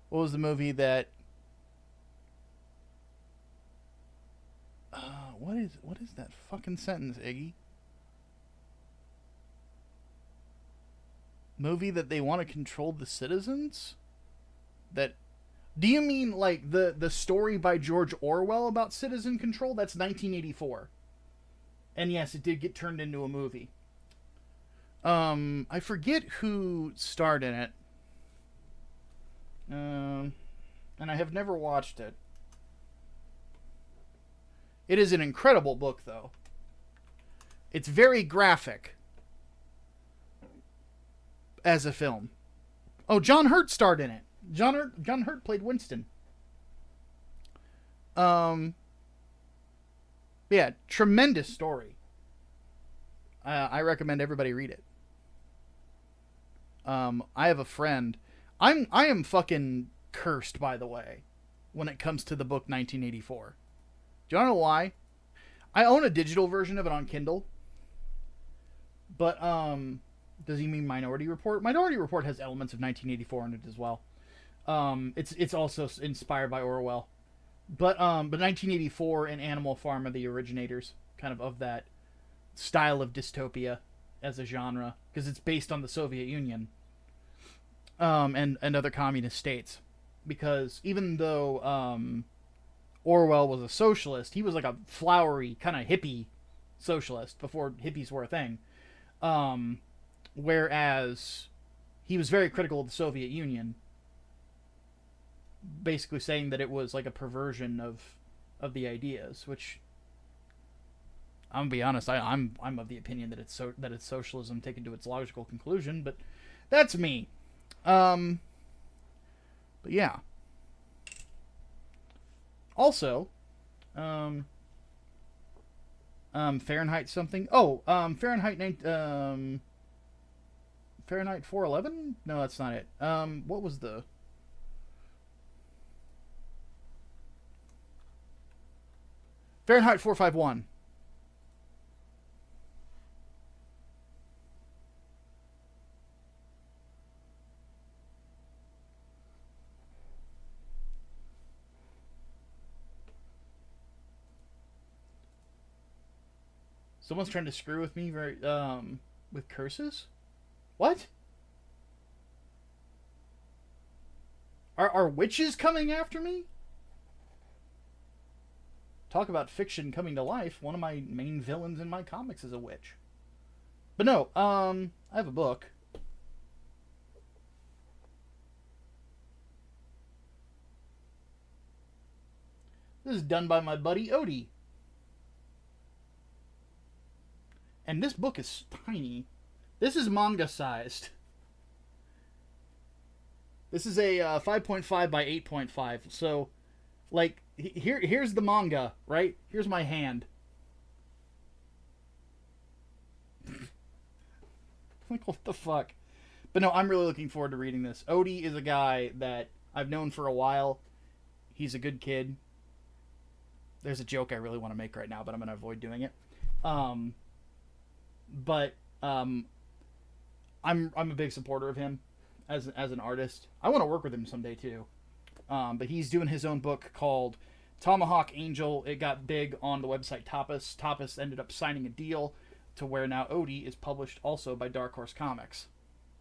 What was the movie that? What is that fucking sentence, Iggy? Movie that they want to control the citizens? That? Do you mean like the story by George Orwell about citizen control? That's 1984. And yes, it did get turned into a movie. I forget who starred in it. And I have never watched it. It is an incredible book, though. It's very graphic as a film. Oh, John Hurt starred in it. John Hurt played Winston. Yeah, tremendous story. I recommend everybody read it. I have a friend. I am fucking cursed, by the way, when it comes to the book 1984. Do you want to know why? I own a digital version of it on Kindle. But does he mean Minority Report? Minority Report has elements of 1984 in it as well. It's also inspired by Orwell. But 1984 and Animal Farm are the originators kind of that style of dystopia as a genre, because it's based on the Soviet Union and other communist states. Because even though Orwell was a socialist, he was like a flowery kind of hippie socialist before hippies were a thing. Whereas he was very critical of the Soviet Union, basically saying that it was like a perversion of the ideas, which I'm gonna be honest, I'm of the opinion that it's socialism taken to its logical conclusion, but that's me. But yeah. Also, Fahrenheit something. Oh, Fahrenheit 411? No, that's not it. What was the? Fahrenheit 451. Someone's trying to screw with me with curses? What? Are witches coming after me? Talk about fiction coming to life. One of my main villains in my comics is a witch. But no, I have a book. This is done by my buddy Odie. And this book is tiny. This is manga sized. This is a 5.5 by 8.5. So, like, here's the manga, right? Here's my hand. Like, what the fuck? But no, I'm really looking forward to reading this. Odie is a guy that I've known for a while. He's a good kid. There's a joke I really want to make right now, but I'm going to avoid doing it. I'm a big supporter of him as an artist. I want to work with him someday too. But he's doing his own book called Tomahawk Angel. It got big on the website Tapas. Tapas ended up signing a deal to where now Odie is published also by Dark Horse Comics.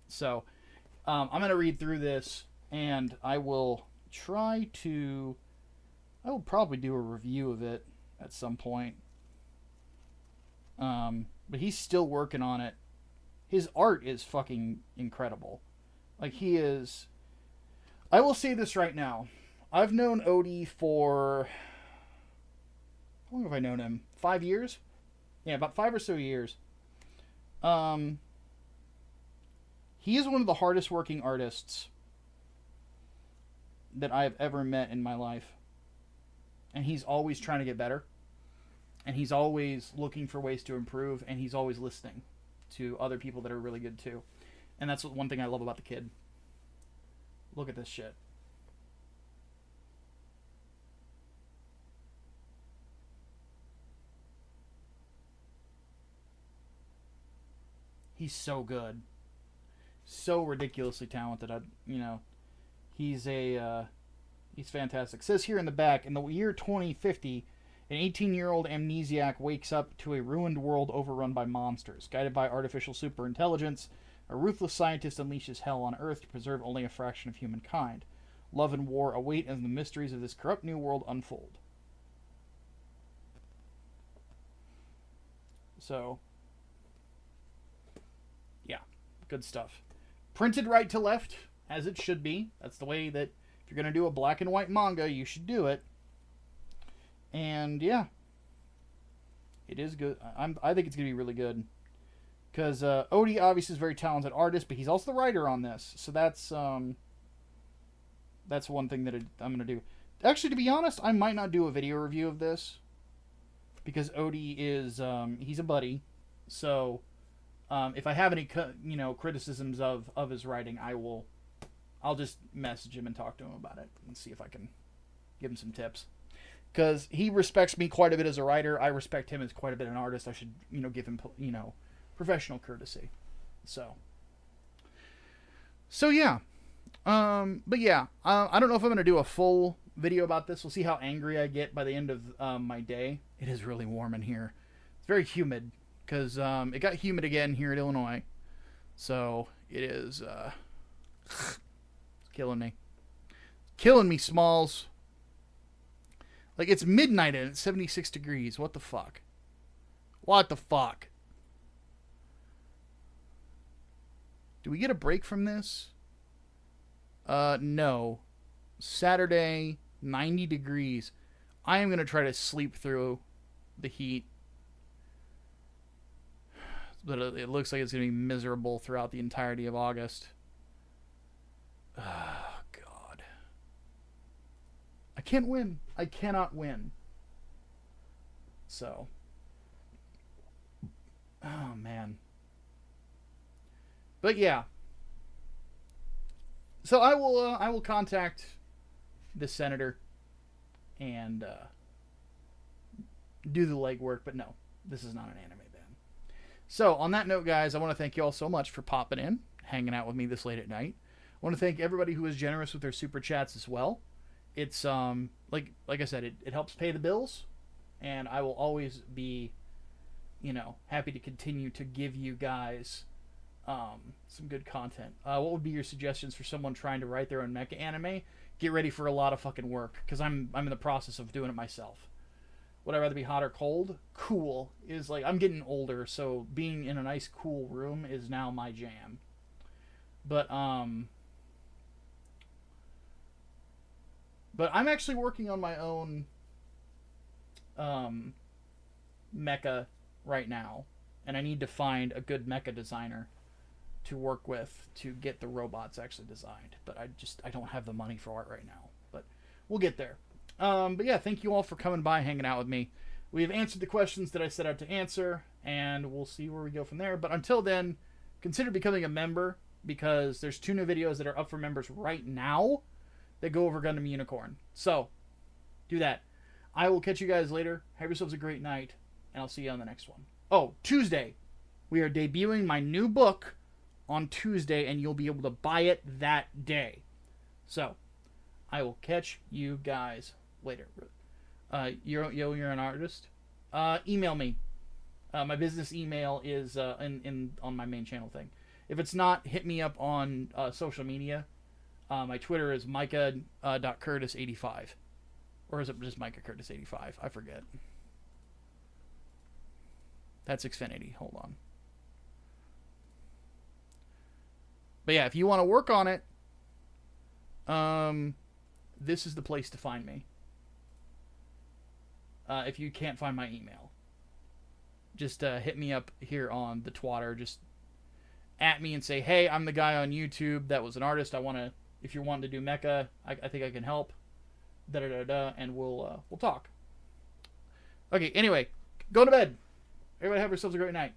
So I'm going to read through this, and I will probably do a review of it at some point. But he's still working on it. His art is fucking incredible. Like, he is... I will say this right now. I've known Odie for... How long have I known him? 5 years? Yeah, about 5 or so years. He is one of the hardest working artists that I have ever met in my life. And he's always trying to get better. And he's always looking for ways to improve. And he's always listening to other people that are really good too. And that's one thing I love about the kid. Look at this shit. He's so good. So ridiculously talented. He's fantastic. It says here in the back, in the year 2050, an 18-year-old amnesiac wakes up to a ruined world overrun by monsters. Guided by artificial superintelligence, a ruthless scientist unleashes hell on Earth to preserve only a fraction of humankind. Love and war await as the mysteries of this corrupt new world unfold. So, yeah, good stuff. Printed right to left, as it should be. That's the way that, if you're going to do a black and white manga, you should do it. And, yeah. It is good. I think it's going to be really good. Because Odie obviously is a very talented artist, but he's also the writer on this. So that's one thing that I'm going to do. Actually, to be honest, I might not do a video review of this. Because Odie is, he's a buddy. So, if I have any, criticisms of his writing, I'll just message him and talk to him about it. And see if I can give him some tips. Because he respects me quite a bit as a writer. I respect him as quite a bit an artist. I should, give him, professional courtesy. So yeah. But yeah, I don't know if I'm going to do a full video about this. We'll see how angry I get by the end of my day. It is really warm in here. It's very humid because it got humid again here in Illinois. So it is it's killing me. Killing me, Smalls. Like, it's midnight and it's 76 degrees. What the fuck? What the fuck? Do we get a break from this? No. Saturday, 90 degrees. I am going to try to sleep through the heat. But it looks like it's going to be miserable throughout the entirety of August. Oh, God. I can't win. I cannot win. So. Oh, man. But yeah. So I will contact the senator and do the legwork, but no, this is not an anime ban. So on that note, guys, I want to thank you all so much for popping in, hanging out with me this late at night. I want to thank everybody who was generous with their super chats as well. It's like I said, it helps pay the bills, and I will always be, happy to continue to give you guys some good content. What would be your suggestions for someone trying to write their own mecha anime? Get ready for a lot of fucking work, because I'm in the process of doing it myself. Would I rather be hot or cold? Cool is like, I'm getting older, so being in a nice cool room is now my jam. But I'm actually working on my own mecha right now, and I need to find a good mecha designer to work with to get the robots actually designed. But I don't have the money for it right now. But we'll get there. But yeah, thank you all for coming by, hanging out with me. We have answered the questions that I set out to answer, and we'll see where we go from there. But until then, consider becoming a member, because there's 2 new videos that are up for members right now that go over Gundam Unicorn. So, do that. I will catch you guys later. Have yourselves a great night, and I'll see you on the next one. Oh, Tuesday. We are debuting my new book on Tuesday, and you'll be able to buy it that day. So, I will catch you guys later. You're an artist? Email me. My business email is on my main channel thing. If it's not, hit me up on social media. My Twitter is Micah.Curtis85. Or is it just Micah Curtis85? I forget. That's Xfinity. Hold on. But yeah, if you want to work on it, this is the place to find me. If you can't find my email, just hit me up here on the Twitter. Just at me and say, hey, I'm the guy on YouTube that was an artist. I want to, if you're wanting to do mecha, I think I can help. And we'll talk. Okay, anyway, go to bed. Everybody have yourselves a great night.